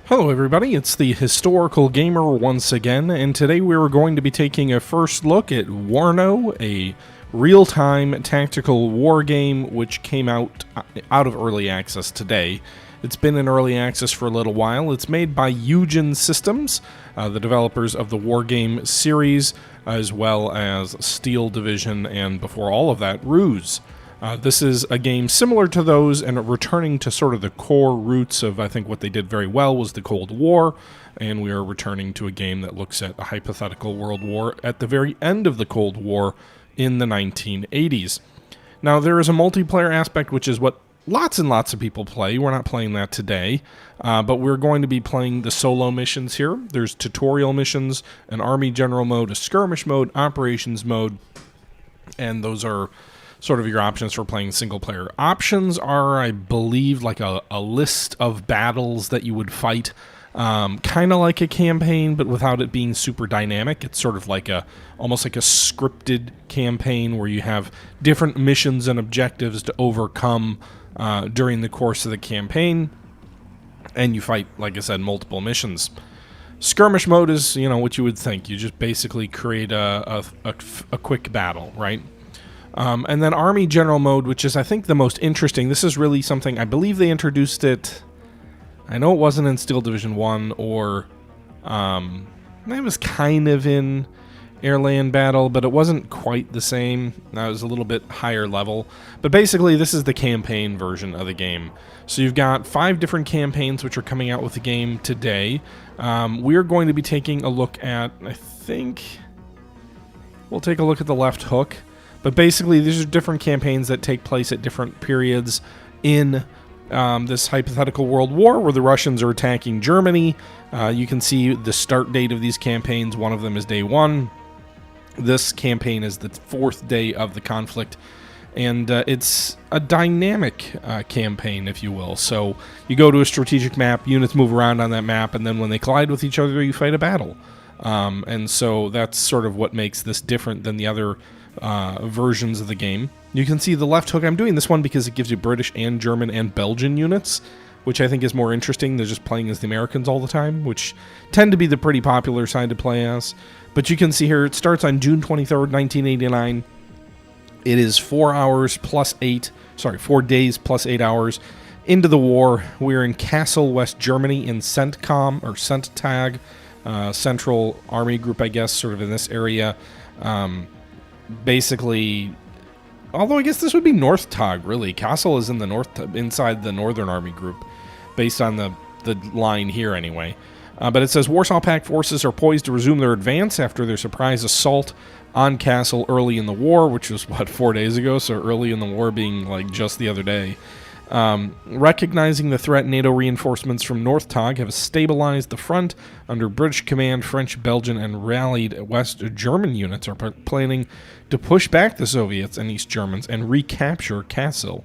Hello everybody, it's the Historical Gamer once again, and today we're going to be taking a first look at Warno, a real-time tactical war game which came out of early access today. It's been in early access for a little while. It's made by Eugen Systems, the developers of the Wargame series, as well as Steel Division, and before all of that, Ruse. This is a game similar to those and returning to sort of the core roots of, I think, what they did very well was the Cold War, and we are returning to a game that looks at a hypothetical world war at the very end of the Cold War in the 1980s. Now, there is a multiplayer aspect, which is what lots and lots of people play. We're not playing that today, but we're going to be playing the solo missions here. There's tutorial missions, an army general mode, a skirmish mode, operations mode, and those are sort of your options for playing single player. Options are, I believe, like a list of battles that you would fight, kind of like a campaign, but without it being super dynamic. It's sort of like almost like a scripted campaign where you have different missions and objectives to overcome during the course of the campaign, and you fight, like I said, multiple missions. Skirmish mode is, what you would think. You just basically create a quick battle, right? And then Army General Mode, which is, I think, the most interesting. This is really something, I believe they introduced it, I know it wasn't in Steel Division 1, or it was kind of in Airland Battle, but it wasn't quite the same. That was a little bit higher level. But basically, this is the campaign version of the game. So you've got 5 different campaigns which are coming out with the game today. We're going to be taking a look at, I think, we'll take a look at the left hook. But basically, these are different campaigns that take place at different periods in this hypothetical world war where the Russians are attacking Germany. You can see the start date of these campaigns. One of them is day 1. This campaign is the 4th day of the conflict. And it's a dynamic campaign, if you will. So you go to a strategic map, units move around on that map, and then when they collide with each other, you fight a battle. And so that's sort of what makes this different than the other versions of the game. You can see the left hook. I'm doing this one because it gives you British and German and Belgian units, which I think is more interesting than just playing as the Americans all the time, which tend to be the pretty popular side to play as. But you can see here, it starts on June 23rd, 1989. It is 4 days plus 8 hours into the war. We're in Kassel, West Germany, in CENTCOM, or CENTTAG, Central Army Group, I guess, sort of in this area. Basically, although I guess this would be North Tag, really. Kassel is in the north, inside the Northern Army Group, based on the line here anyway. But it says Warsaw Pact forces are poised to resume their advance after their surprise assault on Kassel early in the war, which was, 4 days ago, so early in the war being like just the other day. Recognizing the threat, NATO reinforcements from North Tag have stabilized the front under British command. French, Belgian, and rallied West German units are planning to push back the Soviets and East Germans and recapture Kassel.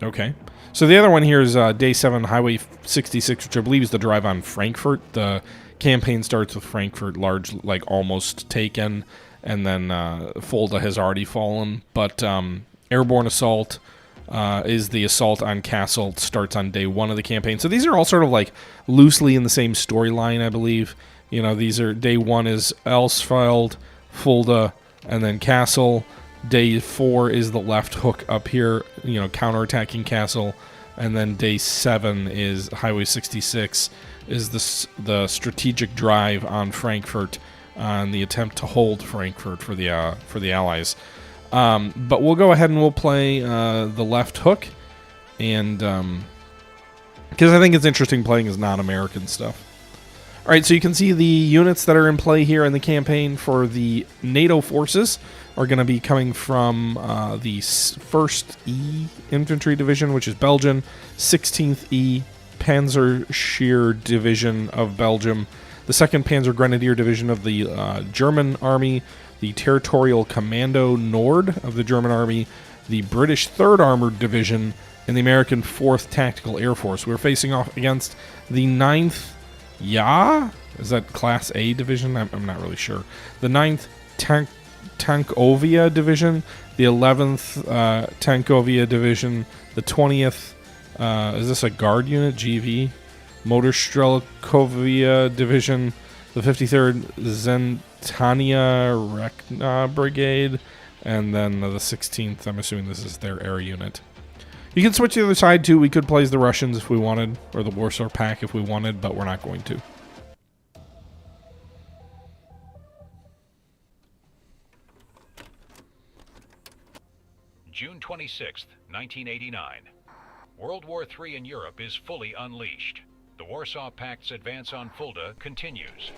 Okay. So the other one here is Day 7, Highway 66, which I believe is the drive on Frankfurt. The campaign starts with Frankfurt, almost taken, and then Fulda has already fallen. But airborne assault is the assault on Kassel. It starts on day 1 of the campaign. So these are all sort of loosely in the same storyline, I believe. These are day 1 is Elsfeld, Fulda, and then Kassel. Day 4 is the left hook up here, counterattacking Kassel. And then day 7 is Highway 66, is the strategic drive on Frankfurt, and the attempt to hold Frankfurt for the Allies. But we'll go ahead and we'll play the left hook, and because I think it's interesting playing as non-American stuff. All right, so you can see the units that are in play here in the campaign for the NATO forces are going to be coming from the 1st E Infantry Division, which is Belgian, 16th E Panzerschere Division of Belgium, the 2nd Panzer Grenadier Division of the German Army, the Territorial Commando Nord of the German Army, the British 3rd Armored Division, and the American 4th Tactical Air Force. We're facing off against the 9th Is that Class A Division? I'm not really sure. The 9th Tankovia Division, the 11th Tankovia Division, the 20th, is this a guard unit, GV? Motorstrelkovia Division, the 53rd Zentania Rekna Brigade, and then the 16th. I'm assuming this is their air unit. You can switch to the other side too. We could play as the Russians if we wanted, or the Warsaw Pact if we wanted, but we're not going to. June 26th, 1989. World War III in Europe is fully unleashed. The Warsaw Pact's advance on Fulda continues.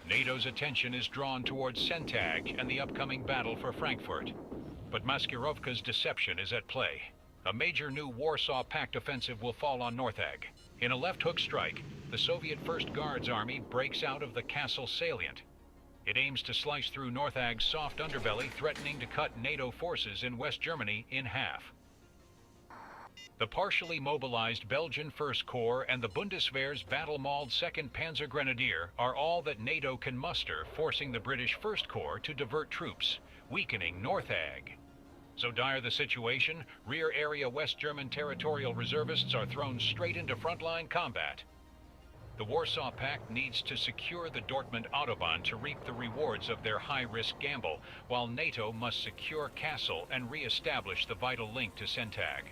NATO's attention is drawn towards Centag and the upcoming battle for Frankfurt. But Maskirovka's deception is at play. A major new Warsaw Pact offensive will fall on Northag. In a left-hook strike, the Soviet 1st Guards Army breaks out of the castle salient. It aims to slice through Northag's soft underbelly, threatening to cut NATO forces in West Germany in half. The partially mobilized Belgian 1st Corps and the Bundeswehr's battle-mauled 2nd Panzer Grenadier are all that NATO can muster, forcing the British 1st Corps to divert troops, weakening Northag. So dire the situation, rear area West German territorial reservists are thrown straight into frontline combat. The Warsaw Pact needs to secure the Dortmund Autobahn to reap the rewards of their high-risk gamble, while NATO must secure Kassel and re-establish the vital link to Centag.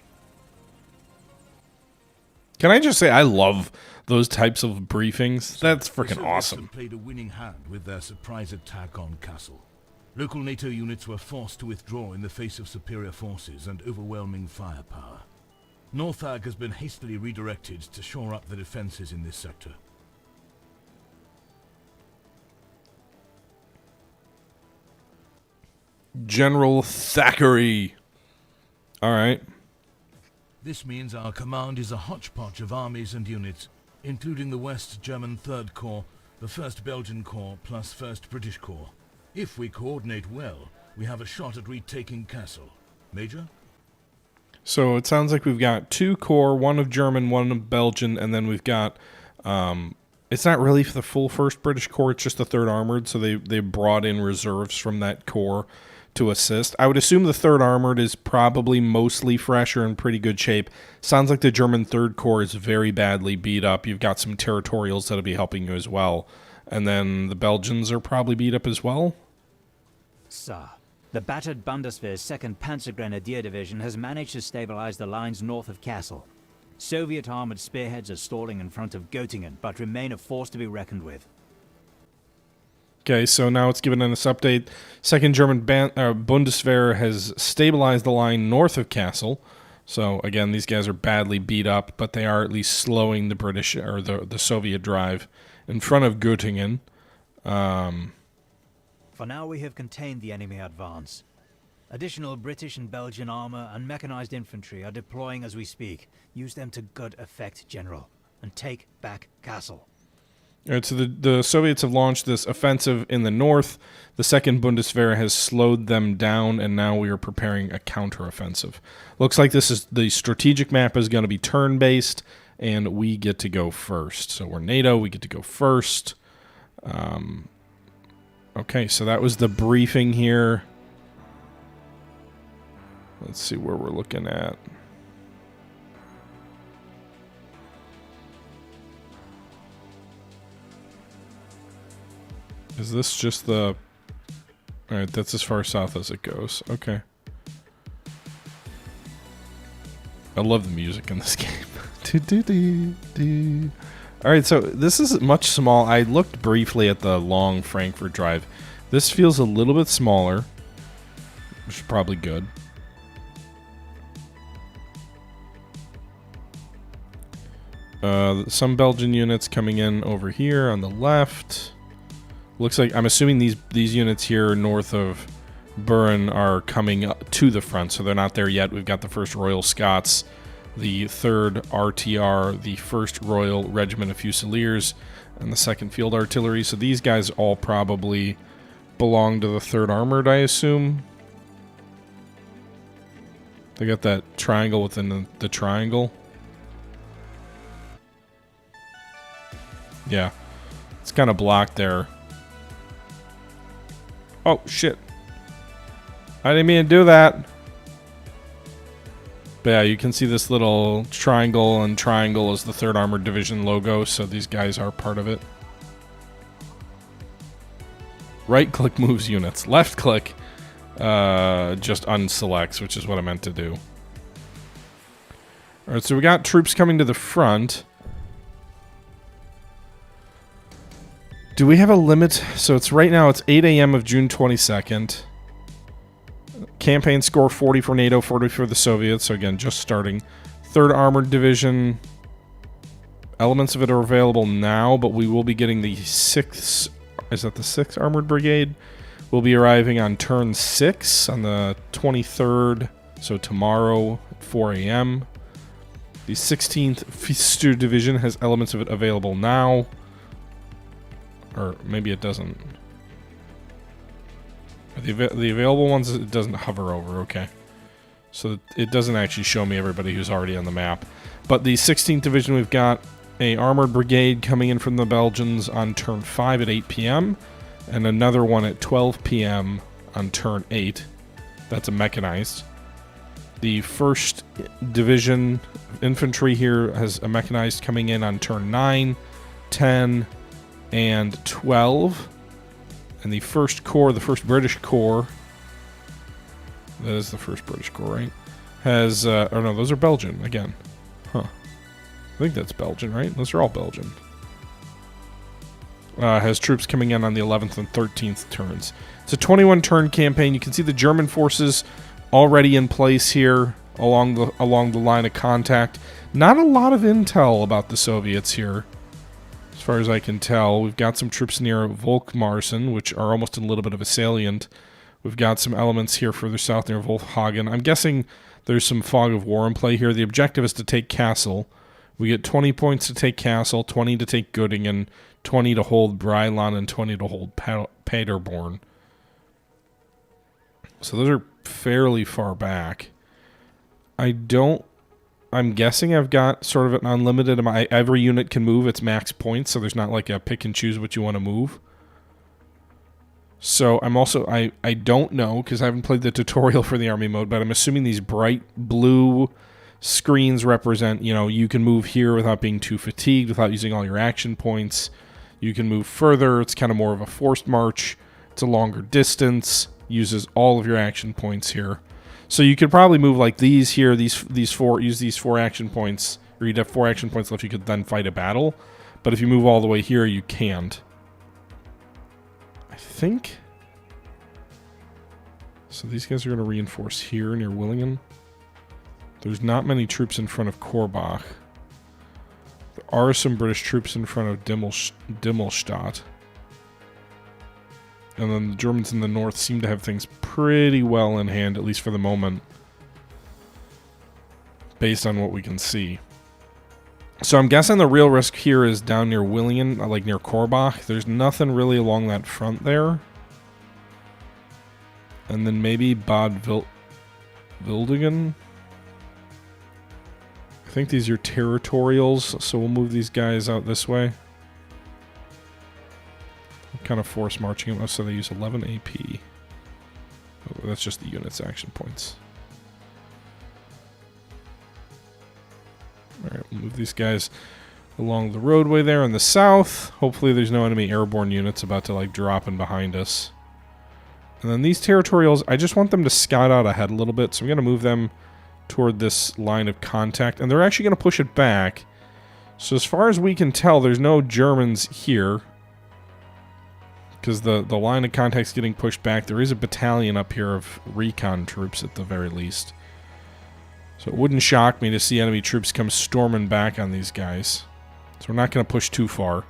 Can I just say I love those types of briefings? That's freaking awesome. The Soviets played a winning hand with their surprise attack on Kassel. Local NATO units were forced to withdraw in the face of superior forces and overwhelming firepower. Northag has been hastily redirected to shore up the defenses in this sector. General Thackeray. All right. This means our command is a hodgepodge of armies and units, including the West German 3rd Corps, the 1st Belgian Corps, plus 1st British Corps. If we coordinate well, we have a shot at retaking Kassel. Major? So it sounds like we've got 2 corps, 1 of German, 1 of Belgian, and then we've got, it's not really for the full 1st British Corps, it's just the 3rd Armored, so they brought in reserves from that corps to assist. I would assume the 3rd Armored is probably mostly fresh or in pretty good shape. Sounds like the German 3rd Corps is very badly beat up. You've got some territorials that'll be helping you as well. And then the Belgians are probably beat up as well? Sir, the battered Bundeswehr's 2nd Panzer Grenadier Division has managed to stabilize the lines north of Kassel. Soviet armored spearheads are stalling in front of Göttingen, but remain a force to be reckoned with. Okay, so now it's given us update. 2nd German Bundeswehr has stabilized the line north of Kassel. So, again, these guys are badly beat up, but they are at least slowing the British, or the Soviet drive in front of Göttingen. For now, we have contained the enemy advance. Additional British and Belgian armor and mechanized infantry are deploying as we speak. Use them to good effect, General, and take back Kassel. All right, so the Soviets have launched this offensive in the north. The 2nd Bundeswehr has slowed them down, and now we are preparing a counteroffensive. Looks like this is the strategic map is going to be turn-based, and we get to go first. So we're NATO, we get to go first. Okay, so that was the briefing here. Let's see where we're looking at. Is this just the... Alright, that's as far south as it goes. Okay. I love the music in this game. Alright, so this is much small. I looked briefly at the long Frankfurt drive. This feels a little bit smaller, which is probably good. Some Belgian units coming in over here on the left. Looks like, I'm assuming these units here north of Buren are coming up to the front, so they're not there yet. We've got the 1st Royal Scots, the 3rd RTR, the 1st Royal Regiment of Fusiliers, and the 2nd Field Artillery. So these guys all probably belong to the 3rd Armored, I assume. They got that triangle within the triangle. Yeah, it's kind of blocked there. Oh, shit. I didn't mean to do that. But yeah, you can see this little triangle, and triangle is the 3rd Armored Division logo, so these guys are part of it. Right click moves units. Left click just unselects, which is what I meant to do. Alright, so we got troops coming to the front. Do we have a limit? So it's right now, it's 8 a.m. of June 22nd. Campaign score 40 for NATO, 40 for the Soviets. So again, just starting. 3rd Armored Division. Elements of it are available now, but we will be getting the 6th... Is that the 6th Armored Brigade? We'll be arriving on turn 6 on the 23rd. So tomorrow at 4 a.m. The 16th Fister Division has elements of it available now. Or maybe it doesn't. The available ones, it doesn't hover over, okay. So it doesn't actually show me everybody who's already on the map. But the 16th Division, we've got a armored brigade coming in from the Belgians on turn 5 at 8 p.m. and another one at 12 p.m. on turn 8. That's a mechanized. The 1st Division infantry here has a mechanized coming in on turn 9, 10, and 12. And the 1st Corps, the 1st British Corps, that is the 1st British Corps, right? Has, oh no, those are Belgian, again. Huh. I think that's Belgian, right? Those are all Belgian. Has troops coming in on the 11th and 13th turns. It's a 21-turn campaign. You can see the German forces already in place here along the line of contact. Not a lot of intel about the Soviets here. As far as I can tell, we've got some troops near Volkmarsen, which are almost a little bit of a salient. We've got some elements here further south near Wolfhagen. I'm guessing there's some fog of war in play here. The objective is to take Kassel. We get 20 points to take Kassel, 20 to take Göttingen, 20 to hold Breiland, and 20 to hold Paderborn. So those are fairly far back. I'm guessing I've got sort of an unlimited amount. Every unit can move its max points, so there's not like a pick and choose what you want to move. So I'm also, I don't know, because I haven't played the tutorial for the army mode, but I'm assuming these bright blue screens represent, you know, you can move here without being too fatigued, without using all your action points. You can move further. It's kind of more of a forced march. It's a longer distance. Uses all of your action points here. So you could probably move like these here, these four, use these 4 action points, or you'd have 4 action points left, you could then fight a battle. But if you move all the way here, you can't. I think. So these guys are going to reinforce here near Willingen. There's not many troops in front of Korbach. There are some British troops in front of Dimmelstadt. And then the Germans in the north seem to have things pretty well in hand, at least for the moment, based on what we can see. So I'm guessing the real risk here is down near Willingen, like near Korbach. There's nothing really along that front there. And then maybe Bad Wildingen. I think these are territorials, so we'll move these guys out this way. Kind of force marching them, so they use 11 AP. Oh, that's just the unit's action points. Alright, we'll move these guys along the roadway there in the south. Hopefully there's no enemy airborne units about to like drop in behind us. And then these territorials, I just want them to scout out ahead a little bit, so I'm going to move them toward this line of contact. And they're actually going to push it back. So as far as we can tell, there's no Germans here. Because the line of contact's getting pushed back. There is a battalion up here of recon troops at the very least. So it wouldn't shock me to see enemy troops come storming back on these guys. So we're not going to push too far.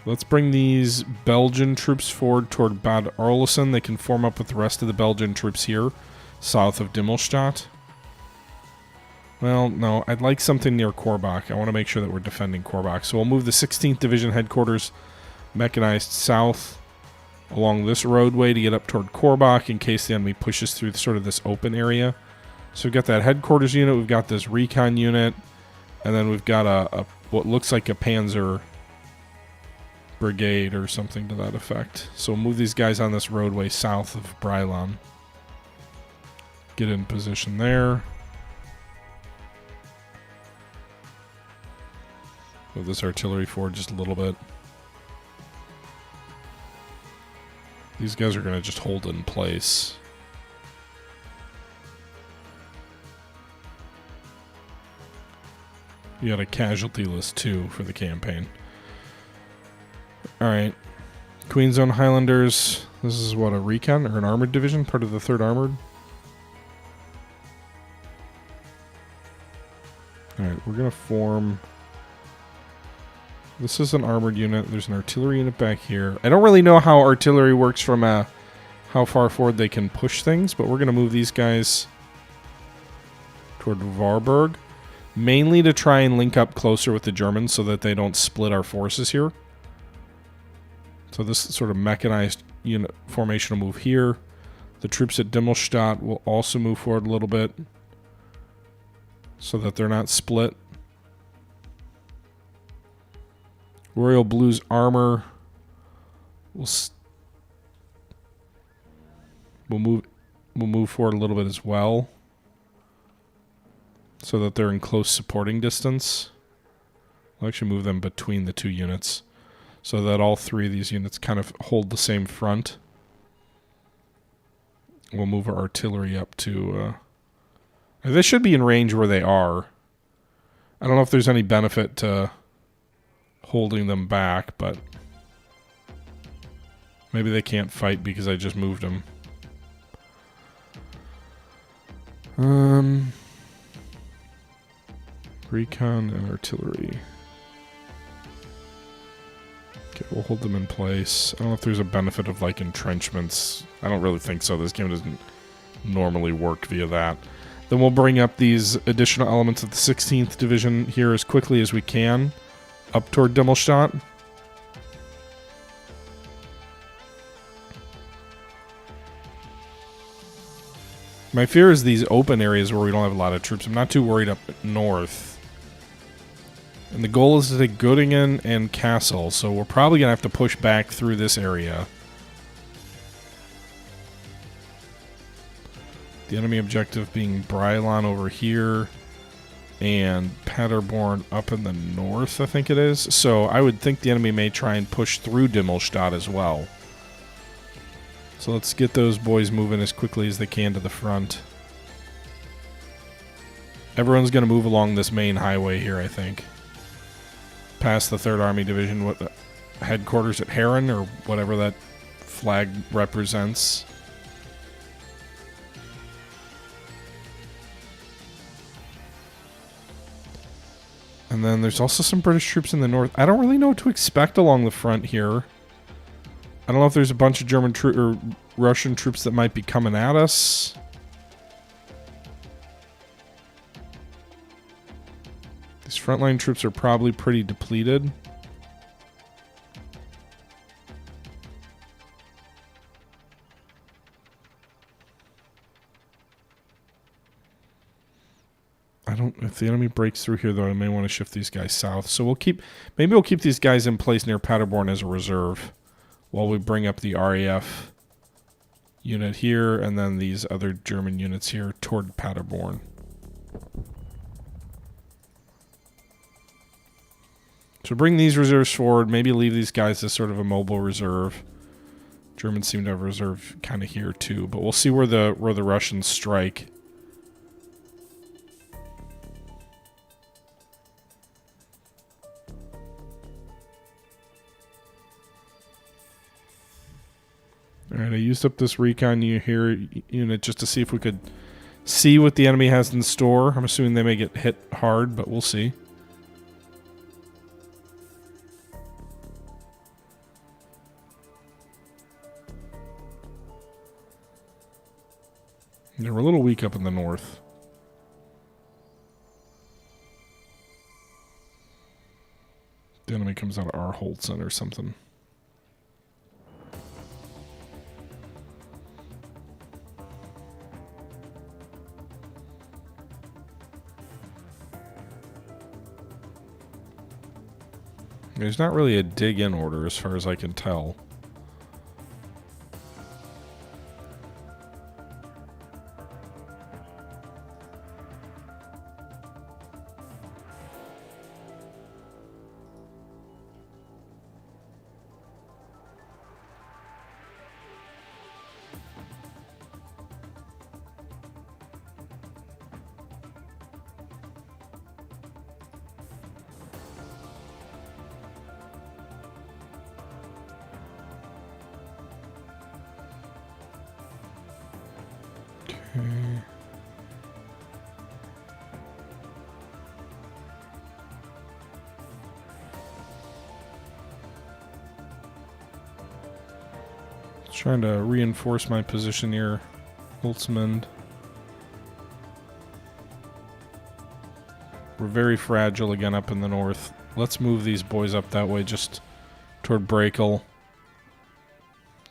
Let's bring these Belgian troops forward toward Bad Arlesen. They can form up with the rest of the Belgian troops here, south of Dimmelstadt. Well, no, I'd like something near Korbach. I want to make sure that we're defending Korbach. So we'll move the 16th Division headquarters mechanized south along this roadway to get up toward Korbach in case the enemy pushes through sort of this open area. So we've got that headquarters unit, we've got this recon unit, and then we've got a what looks like a Panzer brigade or something to that effect. So we'll move these guys on this roadway south of Breiland. Get in position there. Move this artillery forward just a little bit. These guys are going to just hold in place. You got a casualty list too for the campaign. Alright. Queen's Own Highlanders. This is what, a recon or an armored division? Part of the 3rd Armored? Alright, we're going to form... This is an armored unit. There's an artillery unit back here. I don't really know how artillery works from how far forward they can push things, but we're going to move these guys toward Warburg. Mainly to try and link up closer with the Germans so that they don't split our forces here. So this sort of mechanized unit formation will move here. The troops at Dimmelstadt will also move forward a little bit so that they're not split. Royal Blues armor will move forward a little bit as well, so that they're in close supporting distance. I'll actually move them between the 2 units, so that all 3 of these units kind of hold the same front. We'll move our artillery up to... they should be in range where they are. I don't know if there's any benefit to holding them back, but maybe they can't fight because I just moved them. Recon and artillery. Okay, we'll hold them in place. I don't know if there's a benefit of, like, entrenchments. I don't really think so. This game doesn't normally work via that. Then we'll bring up these additional elements of the 16th Division here as quickly as we can, up toward Dimmelstadt. My fear is these open areas where we don't have a lot of troops. I'm not too worried up north. And the goal is to take Göttingen and Kassel, so we're probably going to have to push back through this area. The enemy objective being Brilon over here, and Paderborn up in the north, I think it is. So I would think the enemy may try and push through Dimmelstadt as well. So let's get those boys moving as quickly as they can to the front. Everyone's going to move along this main highway here, I think. Past the 3rd Army Division, what headquarters at Heron, or whatever that flag represents. And then there's also some British troops in the north. I don't really know what to expect along the front here. I don't know if there's a bunch of German or Russian troops that might be coming at us. These frontline troops are probably pretty depleted. If the enemy breaks through here, though, I may want to shift these guys south. So maybe we'll keep these guys in place near Paderborn as a reserve while we bring up the RAF unit here and then these other German units here toward Paderborn. So bring these reserves forward, maybe leave these guys as sort of a mobile reserve. Germans seem to have a reserve kind of here too, but we'll see where the Russians strike. Alright, I used up this recon unit just to see if we could see what the enemy has in store. I'm assuming they may get hit hard, but we'll see. They're a little weak up in the north. The enemy comes out of Arholzen or something. There's not really a dig-in order as far as I can tell. Trying to reinforce my position near Holtzmund. We're very fragile again up in the north. Let's move these boys up that way, just toward Brakel.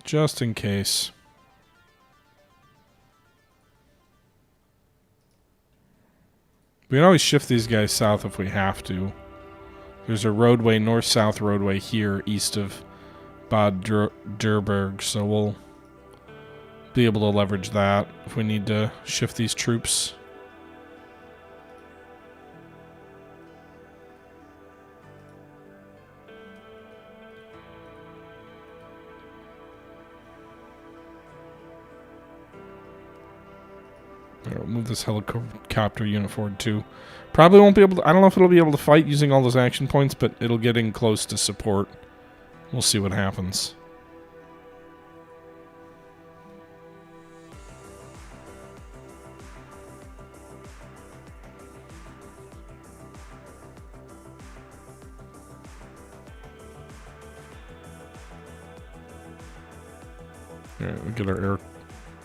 Just in case. We can always shift these guys south if we have to. There's a roadway, north-south roadway here, east of Bad Durberg, so we'll be able to leverage that if we need to shift these troops. I'll move this helicopter unit forward too. Probably won't be able to, I don't know if it'll be able to fight using all those action points, but it'll get in close to support. We'll see what happens. Alright, we'll get our air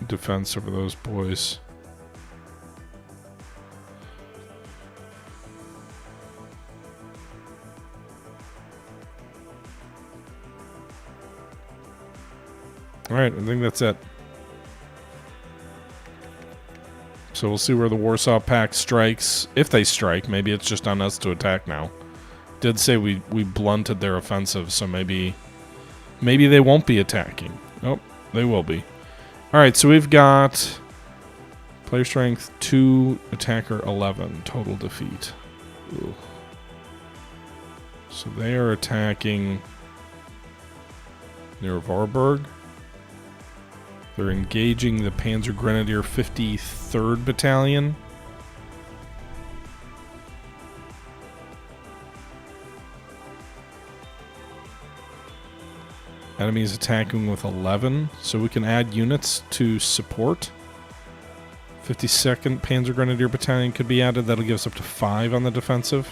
defense over those boys. Alright, I think that's it. So we'll see where the Warsaw Pact strikes. If they strike, maybe it's just on us to attack now. Did say we blunted their offensive, so maybe they won't be attacking. Oh, they will be. Alright, so we've got player strength 2, attacker 11, total defeat. Ooh. So they are attacking near Warburg. They're engaging the Panzer Grenadier 53rd Battalion. Enemies attacking with 11, so we can add units to support. 52nd Panzer Grenadier Battalion could be added. That'll give us up to 5 on the defensive.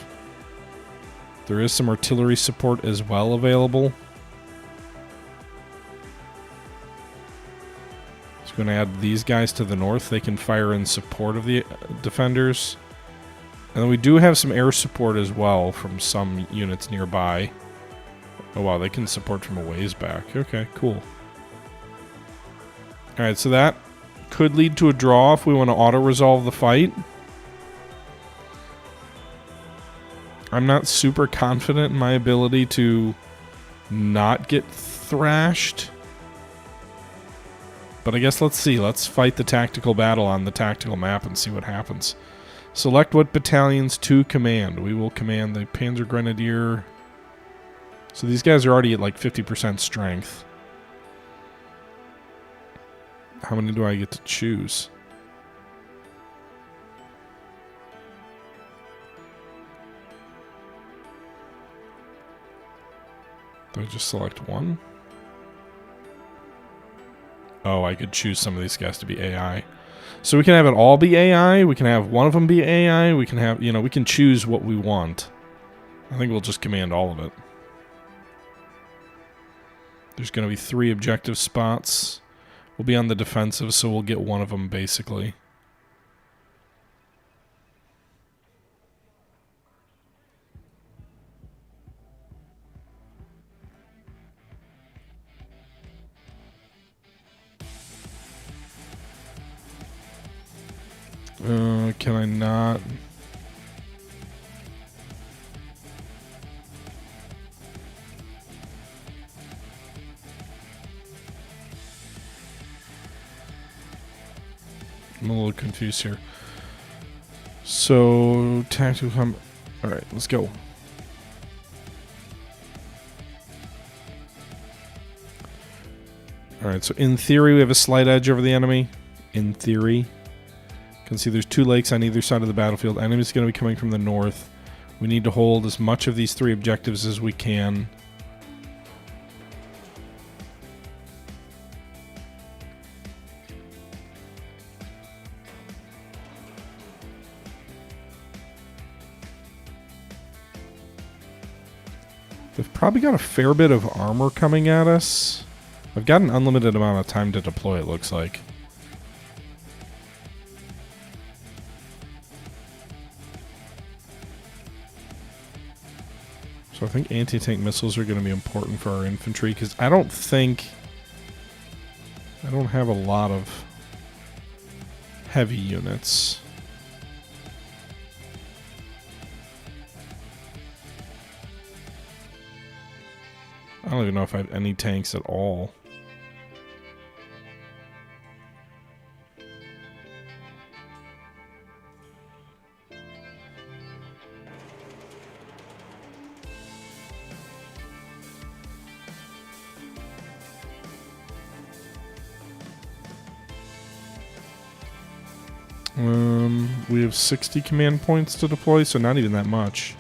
There is some artillery support as well available. Going to add these guys to the north. They can fire in support of the defenders. And then we do have some air support as well from some units nearby. Oh wow, they can support from a ways back. Okay, cool. Alright, so that could lead to a draw if we want to auto-resolve the fight. I'm not super confident in my ability to not get thrashed. But I guess let's see. Let's fight the tactical battle on the tactical map and see what happens. Select what battalions to command. We will command the Panzer Grenadier. So these guys are already at like 50% strength. How many do I get to choose? Do I just select one? Oh, I could choose some of these guys to be AI. So we can have it all be AI. We can have one of them be AI. We can have, you know, we can choose what we want. I think we'll just command all of it. There's going to be 3 objective spots. We'll be on the defensive, so we'll get one of them, basically. Can I not? I'm a little confused here. So, tactical alright, let's go. Alright, so in theory we have a slight edge over the enemy. In theory. You can see there's 2 lakes on either side of the battlefield. Enemy's going to be coming from the north. We need to hold as much of these 3 objectives as we can. They've probably got a fair bit of armor coming at us. I've got an unlimited amount of time to deploy, it looks like. So I think anti-tank missiles are going to be important for our infantry, because I don't have a lot of heavy units. I don't even know if I have any tanks at all. We have 60 command points to deploy, so not even that much.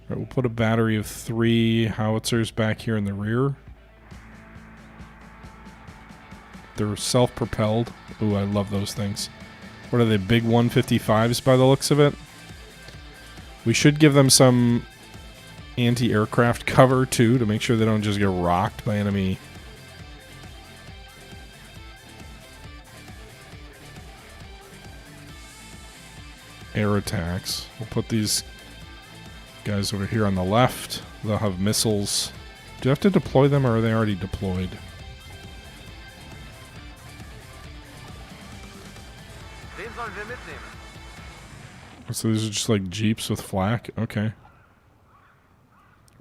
Alright, we'll put a battery of 3 howitzers back here in the rear. They're self-propelled. Ooh, I love those things. What are they, big 155s by the looks of it? We should give them some anti-aircraft cover, too, to make sure they don't just get rocked by enemy air attacks. We'll put these guys over here on the left. They'll have missiles. Do you have to deploy them, or are they already deployed? So these are just like jeeps with flak? Okay.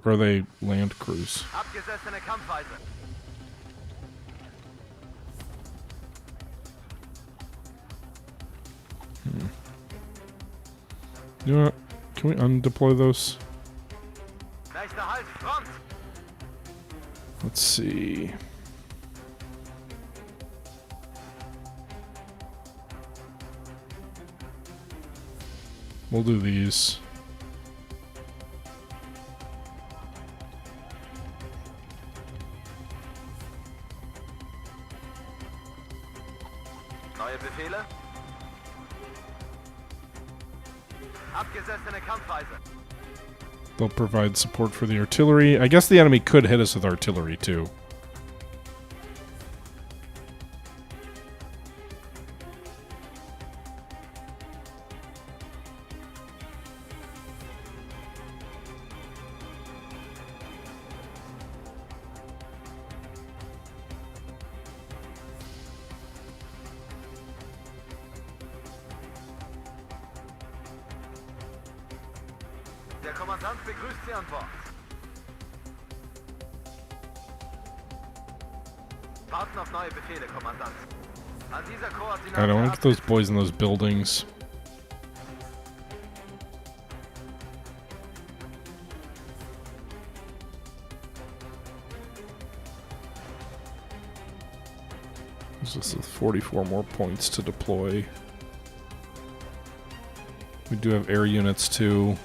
Or are they land crews? You know what? Can we undeploy those? Let's see. We'll do these. Neue Befehle? Abgesessene Kampfweise. They'll provide support for the artillery. I guess the enemy could hit us with artillery, too. Der Kommandant begrüßt Sie an Bord. Warten auf neue Befehle, Kommandant. An dieser Koordinate. I don't want to get those boys in those buildings. This is 44 more points to deploy. We do have air units too.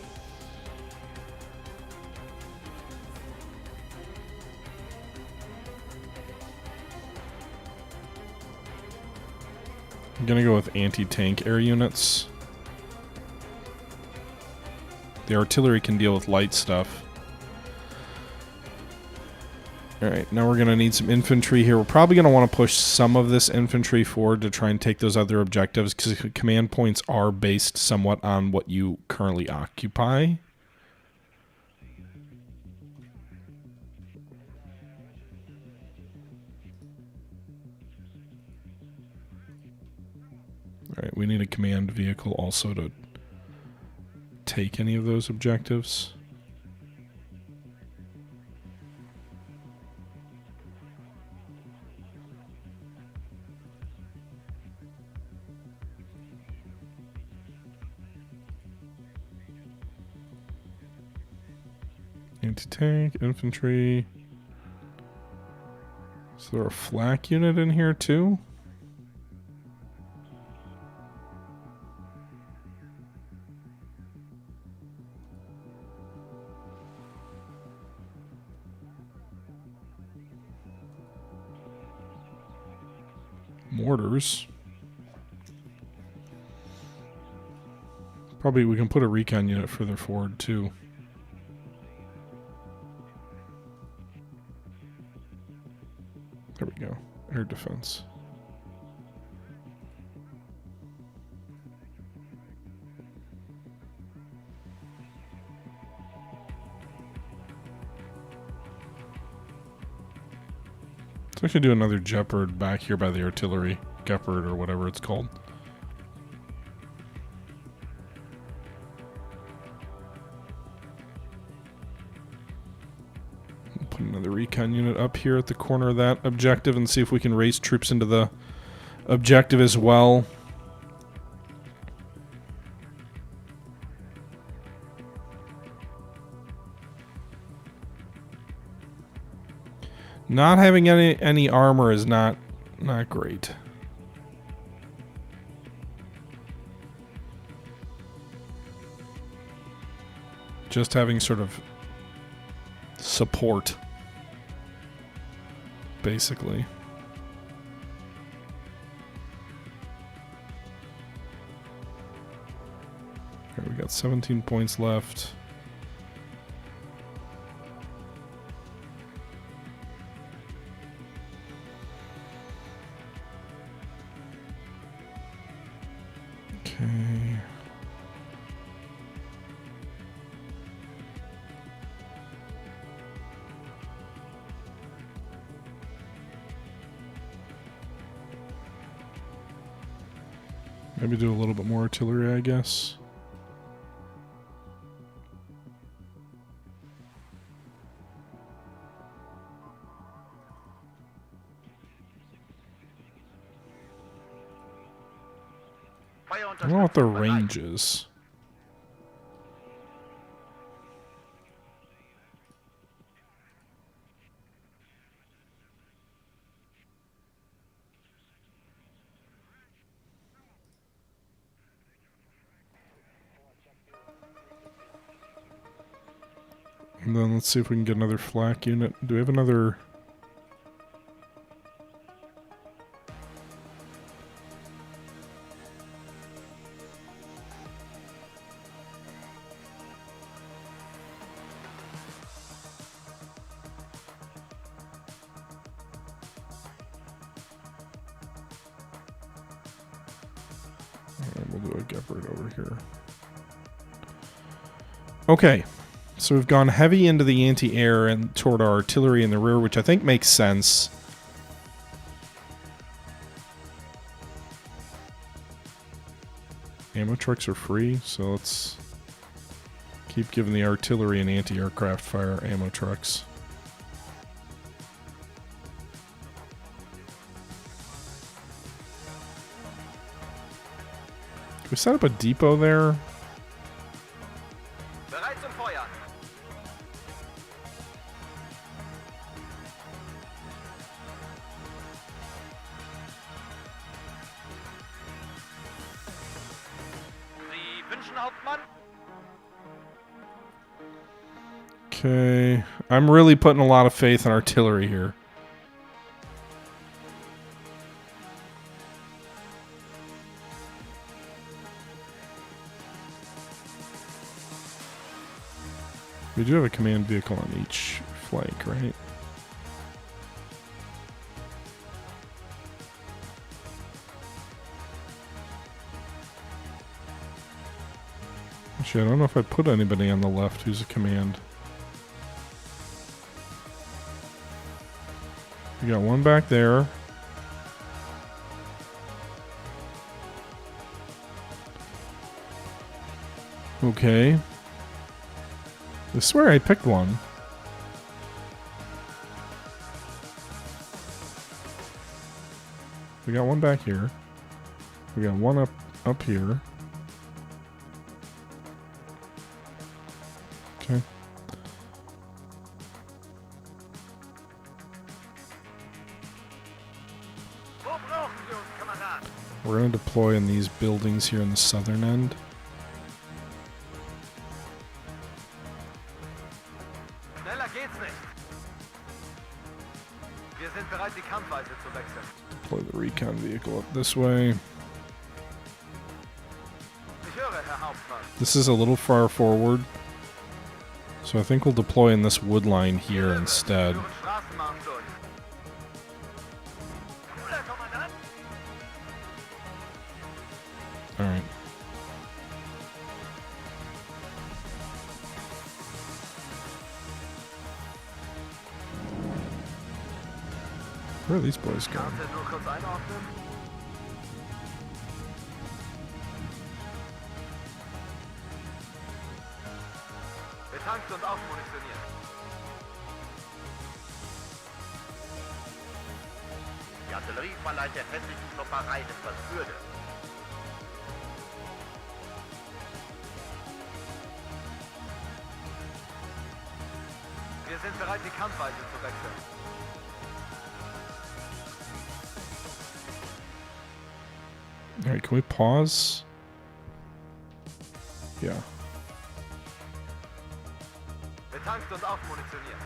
I'm gonna go with anti-tank air units. The artillery can deal with light stuff. Alright, now we're gonna need some infantry here. We're probably gonna want to push some of this infantry forward to try and take those other objectives, because command points are based somewhat on what you currently occupy. Alright, we need a command vehicle also to take any of those objectives. Anti-tank, infantry. Is there a flak unit in here too? Mortars. Probably we can put a recon unit further forward too. There we go. Air defense. Let's actually do another Jeopard back here by the artillery. Gepard or whatever it's called. Put another recon unit up here at the corner of that objective and see if we can raise troops into the objective as well. Not having any armor is not great. Just having sort of support, basically. Okay, we got 17 points left. Okay. Maybe do a little bit more artillery, I guess. I don't know what the range is. And then let's see if we can get another flak unit. Do we have another... We'll do a Gepard over here. Okay. So we've gone heavy into the anti-air and toward our artillery in the rear, which I think makes sense. Ammo trucks are free, so let's keep giving the artillery and anti-aircraft fire ammo trucks. Can we set up a depot there? Bereit zum Feuern. Sie wünschen, Hauptmann? Okay. I'm really putting a lot of faith in artillery here. We do have a command vehicle on each flank, right? Actually, I don't know if I put anybody on the left who's a command. We got one back there. Okay. I swear I picked one. We got one back here. We got one up here. Okay. Wo brauchen Sie uns, Kamerad? We're going to deploy in these buildings here in the southern end. Schneller geht's nicht. Wir sind bereit, die Kampfweise zu wechseln. Deploy the recon vehicle up this way. Ich höre, Herr Hauptmann. This is a little far forward. So I think we'll deploy in this wood line here instead. Und Straßenmarsch durch. Bruder, Kommandant! Alright. Where are these boys going? Kannst du nur kurz einordnen? Betankt und aufmunitioniert. Die Artillerie verleiht der hässlichen Klopperei etwas Würde. Wir sind bereit, die Kampfweise zu wechseln. Alright, can we pause? Yeah. Betankt und aufmunitioniert.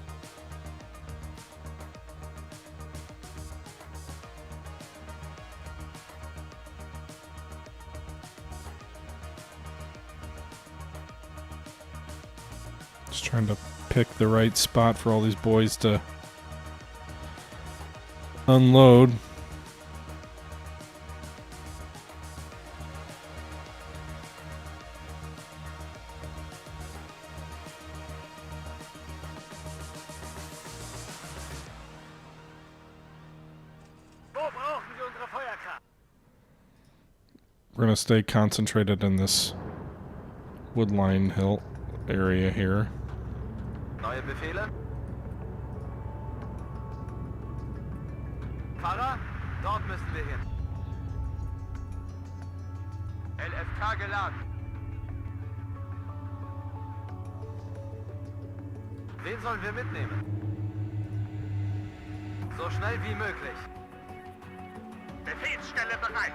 Just trying to pick the right spot for all these boys to unload. Wo brauchen wir unsere Feuerkraft? We're gonna stay concentrated in this woodline hill area here. Neue Befehle? Fahrer, dort müssen wir hin. LFK geladen. Wen sollen wir mitnehmen? So schnell wie möglich. Befehlsstelle bereit.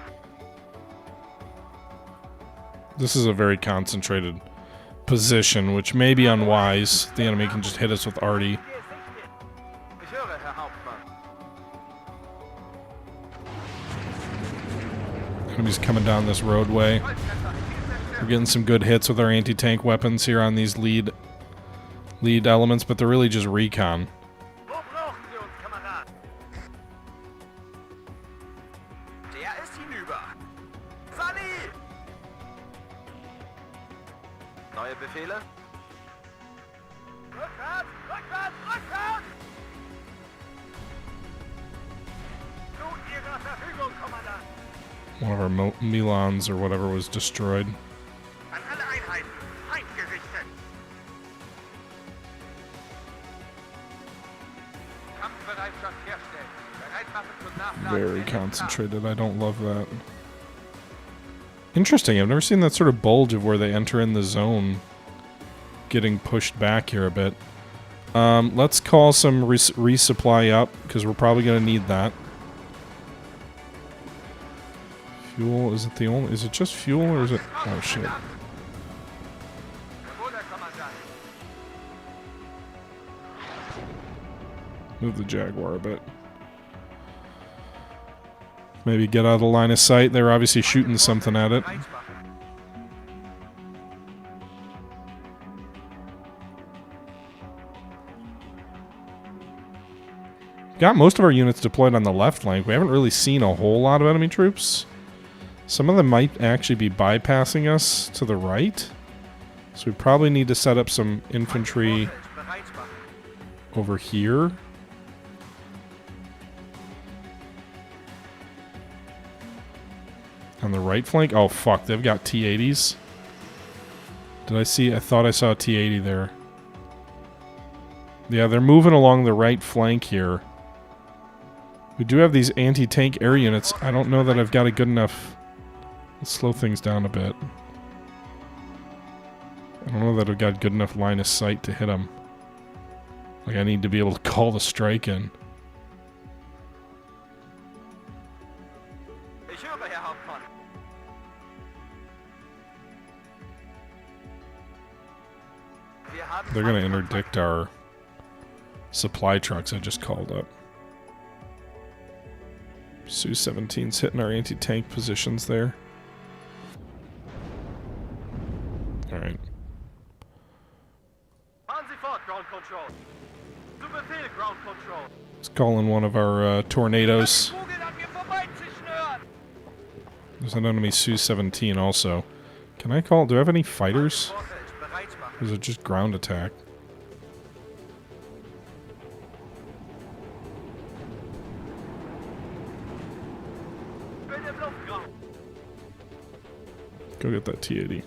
This is a very concentrated position, which may be unwise. The enemy can just hit us with arty. Ich höre, Herr Hauptmann. Enemies coming down this roadway. We're getting some good hits with our anti-tank weapons here on these lead elements, but they're really just recon. Wo brauchen wir uns, Kamerad? Der ist hinüber. Sally! Neue Befehle? Rückwärts! Rückwärts! Rückwärts! Zu Ihrer Verfügung, Kommandant! One of our Milans or whatever was destroyed. An alle Einheiten! Feind gerichtet! Kampfbereitschaft herstellen! Bereit machen zum Nachladen! Very concentrated. I don't love that. Interesting. I've never seen that sort of bulge of where they enter in the zone getting pushed back here a bit. Let's call some resupply up, because we're probably going to need that. Fuel, is it the only... Is it just fuel, or is it... Oh, shit. Jawohl, Herr Kommandant! Move the Jaguar a bit. Maybe get out of the line of sight. They're obviously shooting something at it. Got most of our units deployed on the left flank. We haven't really seen a whole lot of enemy troops. Some of them might actually be bypassing us to the right. So we probably need to set up some infantry over here. On the right flank? Oh, fuck. They've got T-80s. Did I see? I thought I saw a T-80 there. Yeah, they're moving along the right flank here. We do have these anti-tank air units. I don't know that I've got a good enough... Let's slow things down a bit. I don't know that I've got good enough line of sight to hit them. Like, I need to be able to call the strike in. Ich höre, Herr Hauptmann. Wir haben They're going to interdict our supply trucks I just called up. Su-17's hitting our anti-tank positions there. Call in one of our tornadoes. There's an enemy Su-17 also. Can I call? Do I have any fighters? Or is it just ground attack? Go get that T-80.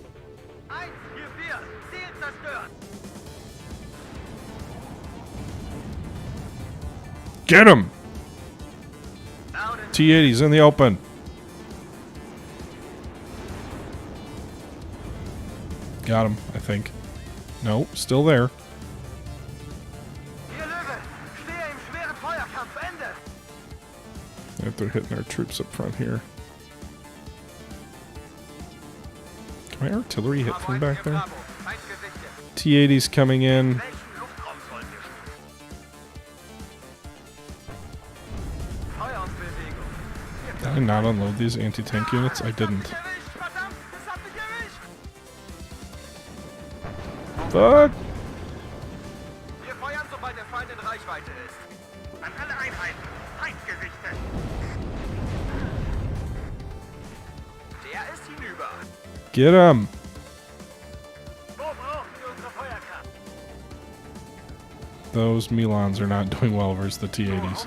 Get him! T-80's in the open. Got him, I think. No, still there. They're hitting our troops up front here. Can my artillery hit from back there? T-80's coming in. Did I not unload these anti-tank units? I didn't. Fuck! Get him! Those Milans are not doing well versus the T-80s.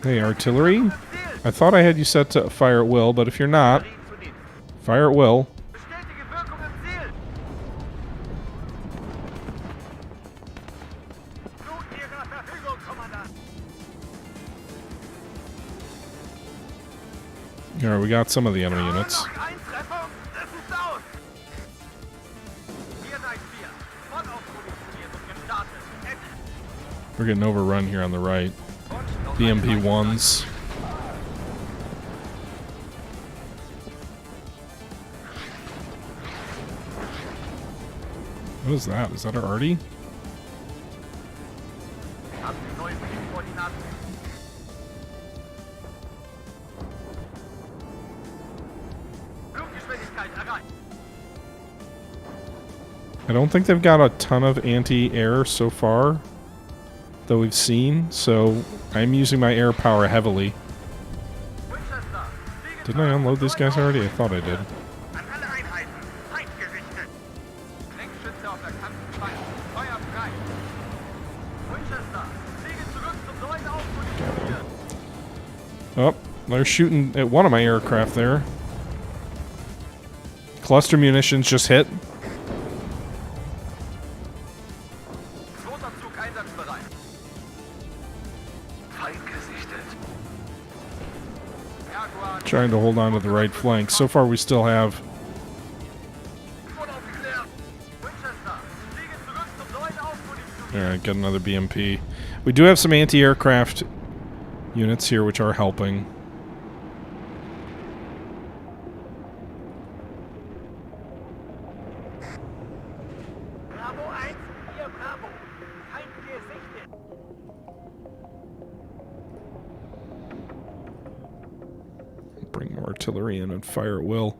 Hey, artillery? I thought I had you set to fire at will, but if you're not, fire at will. Alright, we got some of the enemy units. We're getting overrun here on the right. BMP-1s. What is that? Is that our arty? I don't think they've got a ton of anti-air so far that we've seen, so I'm using my air power heavily. Didn't I unload these guys already? I thought I did. Oh, they're shooting at one of my aircraft there. Cluster munitions just hit. Trying to hold on to the right flank. So far we still have... Alright, got another BMP. We do have some anti-aircraft units here which are helping. Bring more artillery in and fire at will.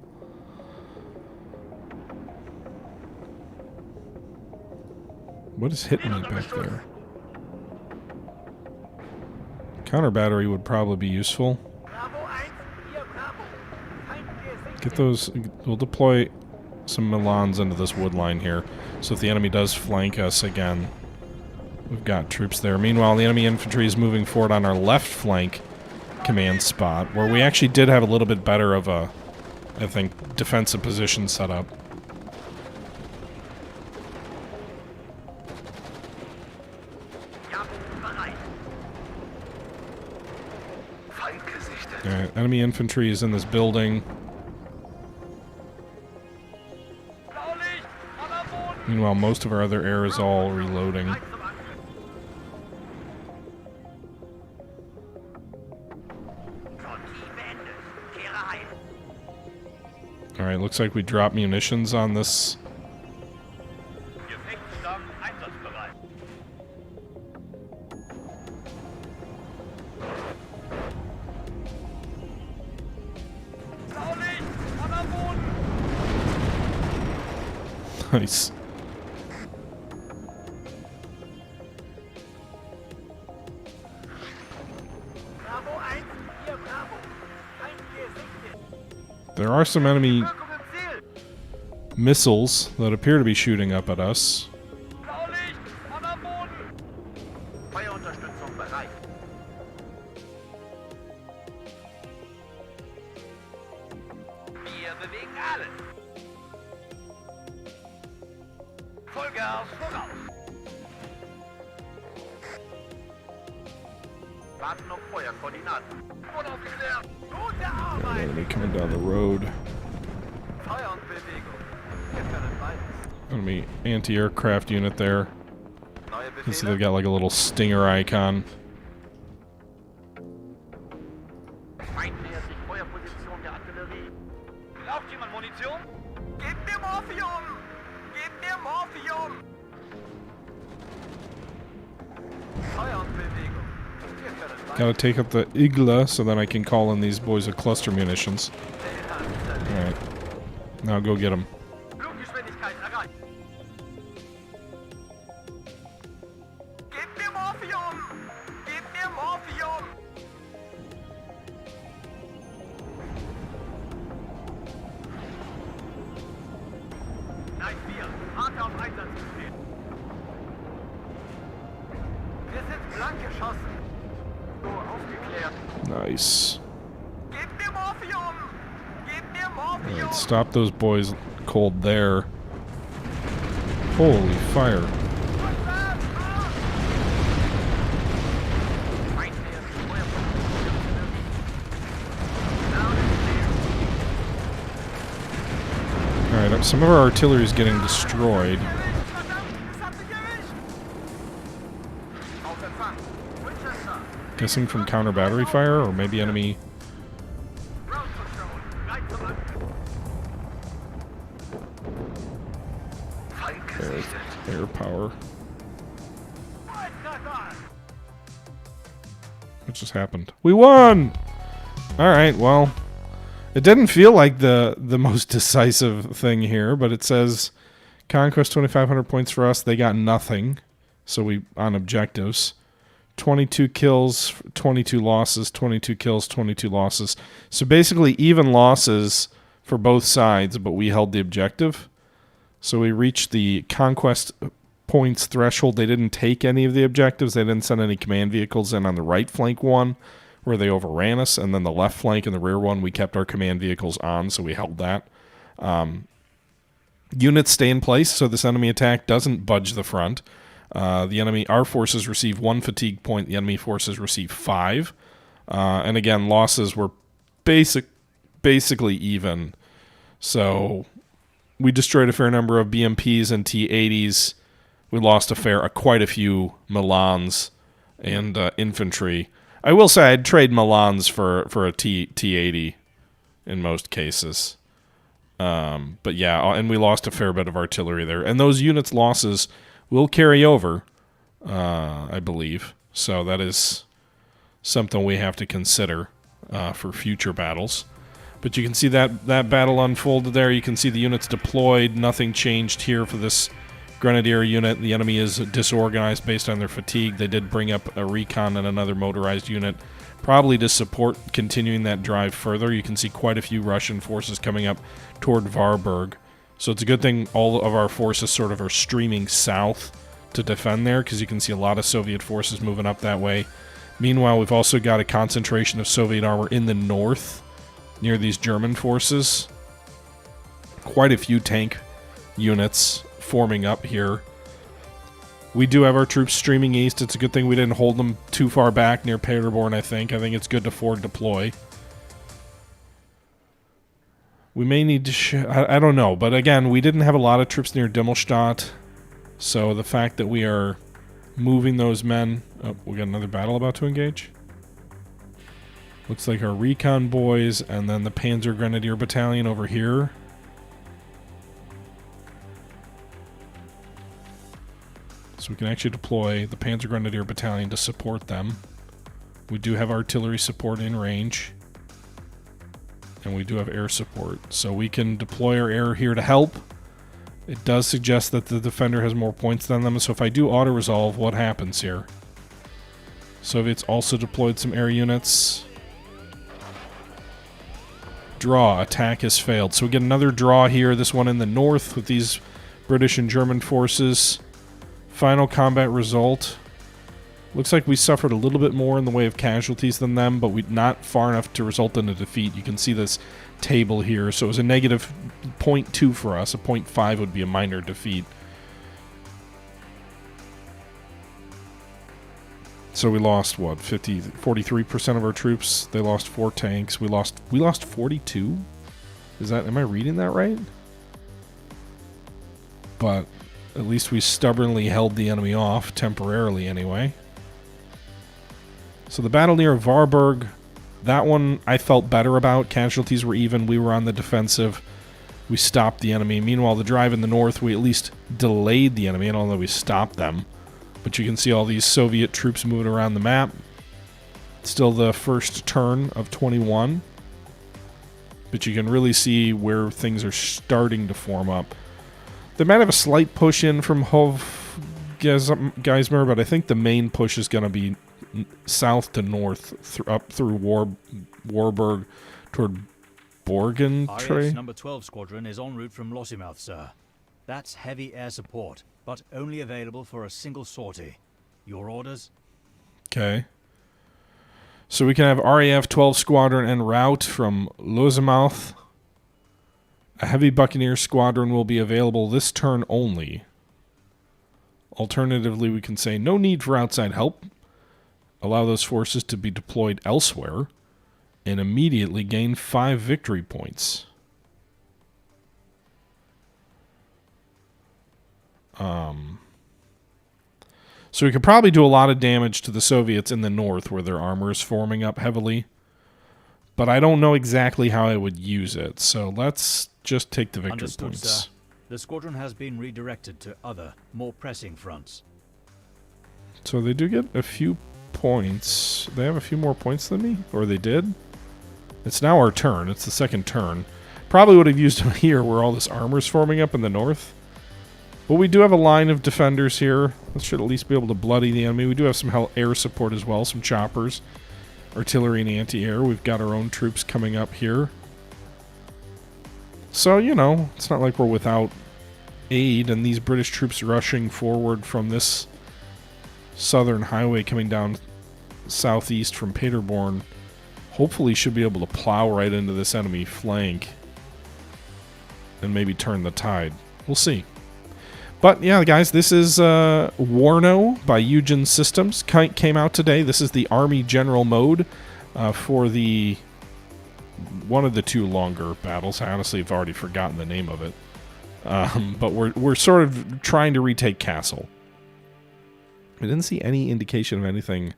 What is hitting me back there? Counter battery would probably be useful. Get those. We'll deploy some Milans into this wood line here. So if the enemy does flank us again, we've got troops there. Meanwhile, the enemy infantry is moving forward on our left flank command spot, where we actually did have a little bit better of a, I think, defensive position set up. Alright, enemy infantry is in this building. Meanwhile, most of our other air is all reloading. Alright, looks like we dropped munitions on this. Nice. There are some enemy Wirkung im Ziel! missiles that appear to be shooting up at us. Blaulicht! Mann am Boden! Feuerunterstützung bereit. Wir bewegen alles. Vollgas voraus. Warten auf Feuerkoordinaten. Unaufgeklärt. Gute Arbeit. Enemy coming down the road. Feuer und Bewegung. Wir können beides. Enemy anti-aircraft unit there. Neue You see Befehle. they've got like a little stinger icon. Feind nähert sich Feuerposition der Artillerie. Braucht jemand Munition? Gebt mir Morphium! Gebt mir Morphium! Feuer und Bewegung. Wir können Gotta take up the Igla so then I can call in these boys with cluster munitions. Alright. Now go get them. Fluggeschwindigkeit erreicht. Gebt mir Morphium! Gebt mir Morphium! Nein, wir. Marke auf Einsatzbefehl. Wir sind blank geschossen. So, aufgeklärt. Nice. Gebt mir Morphium! Gebt mir Morphium! Alright, stop those boys cold there. Holy fire. Feind nähert sich Feuerposition der Artillerie. Down and clear. Alright, some of our artillery is getting destroyed. Guessing from counter battery fire or maybe enemy. Air power. What just happened? We won! Alright, well. It didn't feel like the most decisive thing here, but it says conquest 2,500 points for us. They got nothing. So we on objectives. 22 kills, 22 losses, 22 kills, 22 losses. So basically even losses for both sides, but we held the objective. So we reached the conquest points threshold. They didn't take any of the objectives. They didn't send any command vehicles in on the right flank one, where they overran us, and then the left flank and the rear one, we kept our command vehicles on, so we held that. Units stay in place, so this enemy attack doesn't budge the front. Our forces receive 1 fatigue point. The enemy forces receive 5. And again, losses were basically even. So we destroyed a fair number of BMPs and T-80s. We lost quite a few Milans and infantry. I will say I'd trade Milans for a T-80 in most cases. But yeah, and we lost a fair bit of artillery there. And those units' losses will carry over, I believe. So that is something we have to consider for future battles. But you can see that battle unfolded there. You can see the units deployed. Nothing changed here for this Grenadier unit. The enemy is disorganized based on their fatigue. They did bring up a recon and another motorized unit, probably to support continuing that drive further. You can see quite a few Russian forces coming up toward Warburg. So it's a good thing all of our forces sort of are streaming south to defend there, because you can see a lot of Soviet forces moving up that way. Meanwhile, we've also got a concentration of Soviet armor in the north near these German forces. Quite a few tank units forming up here. We do have our troops streaming east. It's a good thing we didn't hold them too far back near Paderborn, I think. I think it's good to forward deploy. We may need to... I don't know. But again, we didn't have a lot of troops near Dimmelstadt. So the fact that we are moving those men... Oh, we got another battle about to engage. Looks like our recon boys and then the Panzer Grenadier Battalion over here. So we can actually deploy the Panzer Grenadier Battalion to support them. We do have artillery support in range. And we do have air support. So we can deploy our air here to help. It does suggest that the defender has more points than them. So if I do auto-resolve, what happens here? Soviets also deployed some air units. Draw. Attack has failed. So we get another draw here. This one in the north with these British and German forces. Final combat result. Looks like we suffered a little bit more in the way of casualties than them, but we not far enough to result in a defeat. You can see this table here. So it was a negative 0.2 for us. A 0.5 would be a minor defeat. So we lost what, 43% of our troops. They lost 4 tanks. We lost 42. Am I reading that right? But at least we stubbornly held the enemy off temporarily anyway. So the battle near Warburg, that one I felt better about. Casualties were even. We were on the defensive. We stopped the enemy. Meanwhile, the drive in the north, we at least delayed the enemy, and although we stopped them. But you can see all these Soviet troops moving around the map. Still the first turn of 21. But you can really see where things are starting to form up. They might have a slight push in from Geismar, but I think the main push is going to be south to north, up through Warburg toward Borgen. RAF's number 12 squadron is en route from Lossiemouth, sir. That's heavy air support, but only available for a single sortie. Your orders? Okay. So we can have RAF 12 Squadron en route from Lossiemouth. A heavy Buccaneer Squadron will be available this turn only. Alternatively, we can say no need for outside help. Allow those forces to be deployed elsewhere. And immediately gain 5 victory points. So we could probably do a lot of damage to the Soviets in the north where their armor is forming up heavily. But I don't know exactly how I would use it. So let's just take the victory Understood, points. sir. The squadron has been redirected to other, more pressing fronts. So they do get a few points. They have a few more points than me? Or they did? It's now our turn. It's the second turn. Probably would have used them here where all this armor is forming up in the north. But we do have a line of defenders here. That should at least be able to bloody the enemy. We do have some air support as well, some choppers, artillery and anti-air. We've got our own troops coming up here. So, you know, it's not like we're without aid, and these British troops rushing forward from this southern highway coming down southeast from Paderborn hopefully should be able to plow right into this enemy flank and maybe turn the tide. We'll see. But yeah, guys, this is Warno by Eugen Systems. Came out today. This is the Army General mode for the one of the 2 longer battles. I honestly have already forgotten the name of it. But we're sort of trying to retake Kassel. I didn't see any indication of anything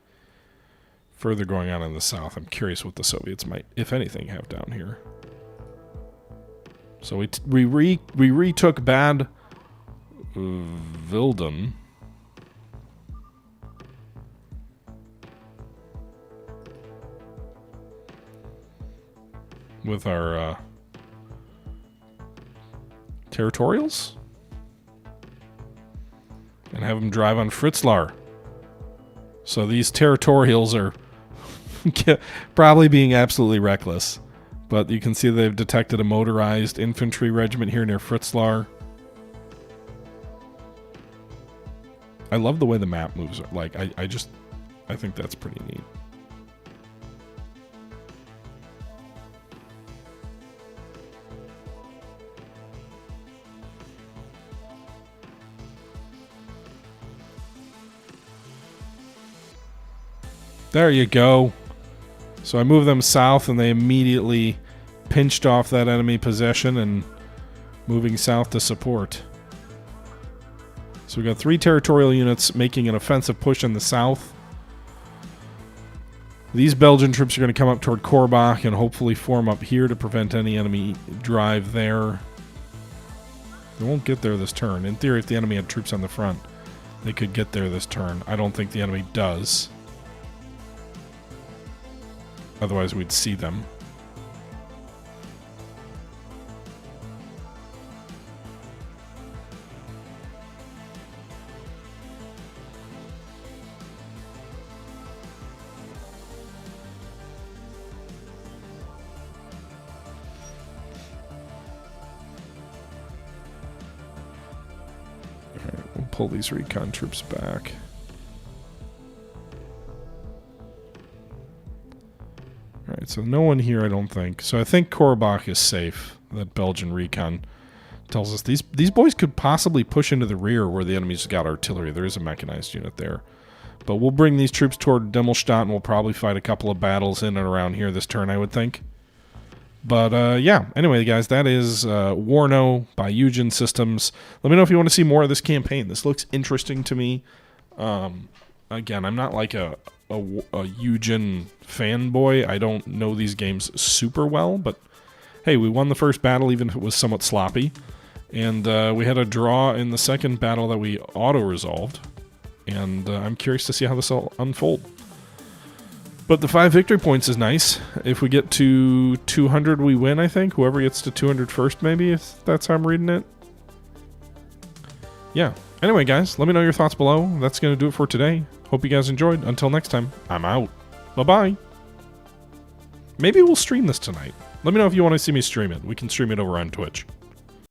further going on in the south. I'm curious what the Soviets might, if anything, have down here. So we retook Bad Wilden. With our territorials. And have them drive on Fritzlar. So these territorials are probably being absolutely reckless. But you can see they've detected a motorized infantry regiment here near Fritzlar. I love the way the map moves. Like, I think that's pretty neat. There you go. So I moved them south and they immediately pinched off that enemy possession and moving south to support. So we got 3 territorial units making an offensive push in the south. These Belgian troops are going to come up toward Korbach and hopefully form up here to prevent any enemy drive there. They won't get there this turn. In theory, if the enemy had troops on the front, they could get there this turn. I don't think the enemy does. Otherwise, we'd see them. pull these recon troops back. Alright, so no one here, I don't think. So I think Korbach is safe. That Belgian recon tells us these boys could possibly push into the rear where the enemy's got artillery. There is a mechanized unit there. But we'll bring these troops toward Demmelstadt, and we'll probably fight a couple of battles in and around here this turn, I would think. But, yeah. Anyway, guys, that is Warno by Eugen Systems. Let me know if you want to see more of this campaign. This looks interesting to me. Again, I'm not like a Eugen fanboy. I don't know these games super well, but hey, we won the first battle, even if it was somewhat sloppy. And we had a draw in the second battle that we auto-resolved. And I'm curious to see how this will unfold. But the 5 victory points is nice. If we get to 200, we win, I think. Whoever gets to 200 first, maybe, if that's how I'm reading it. Yeah. Anyway, guys, let me know your thoughts below. That's going to do it for today. Hope you guys enjoyed. Until next time, I'm out. Bye-bye. Maybe we'll stream this tonight. Let me know if you want to see me stream it. We can stream it over on Twitch.